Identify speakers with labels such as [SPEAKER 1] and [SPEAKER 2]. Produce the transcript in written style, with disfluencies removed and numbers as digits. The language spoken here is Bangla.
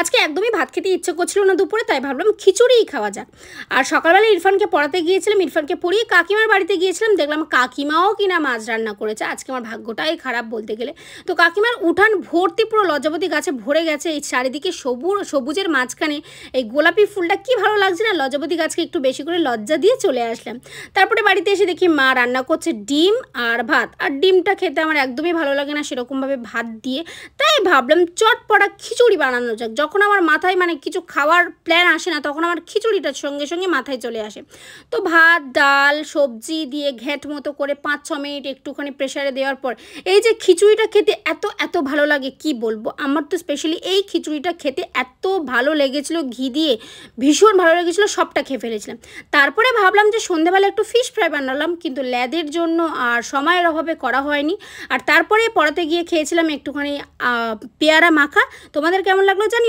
[SPEAKER 1] আজকে একদমই ভাত খেতে ইচ্ছে করছিল না দুপুরে, তাই ভাবলাম খিচুড়িই খাওয়া যাক। আর সকালবেলা ইরফানকে পড়াতে গিয়েছিলাম, ইরফানকে পড়িয়ে কাকিমার বাড়িতে গিয়েছিলাম, দেখলাম কাকিমাও কিনা মাছ রান্না করেছে। আজকে আমার ভাগ্যটাই খারাপ বলতে গেলে। তো কাকিমার উঠান ভর্তি পুরো লজ্জাপতি গাছে ভরে গেছে, এই চারিদিকে সবুজের মাঝখানে এই গোলাপি ফুলটা কি ভালো লাগছে না। লজ্জাপতি গাছকে একটু বেশি করে লজ্জা দিয়ে চলে আসলাম। তারপরে বাড়িতে এসে দেখি মা রান্না করছে ডিম আর ভাত। আর ডিমটা খেতে আমার একদমই ভালো লাগে না সেরকমভাবে ভাত দিয়ে, তাই ভাবলাম চটপটা খিচুড়ি বানানো যাক। যখন আমার মাথায় কিছু খাওয়ার প্ল্যান আসে না, তখন আমার খিচুড়িটার সঙ্গে সঙ্গে মাথায় চলে আসে। তো ভাত ডাল সবজি দিয়ে ঘ্যাঁট মতো করে 5-6 মিনিট একটুখানি প্রেশারে দেওয়ার পর এই যে খিচুড়িটা খেতে এত এত ভালো লাগে কি বলবো। আমার তো স্পেশালি এই খিচুড়িটা খেতে এত ভালো লেগেছিলো, ঘি দিয়ে ভীষণ ভালো লেগেছিলো, সবটা খেয়ে ফেলেছিলাম। তারপরে ভাবলাম যে সন্ধ্যেবেলা একটু ফিশ ফ্রাই বানালাম, কিন্তু ল্যাদের জন্য আর সময়ের অভাবে করা হয়নি। আর তারপরে পড়াতে গিয়ে খেয়েছিলাম একটুখানি পেয়ারা মাখা। তোমাদের কেমন লাগলো জানি।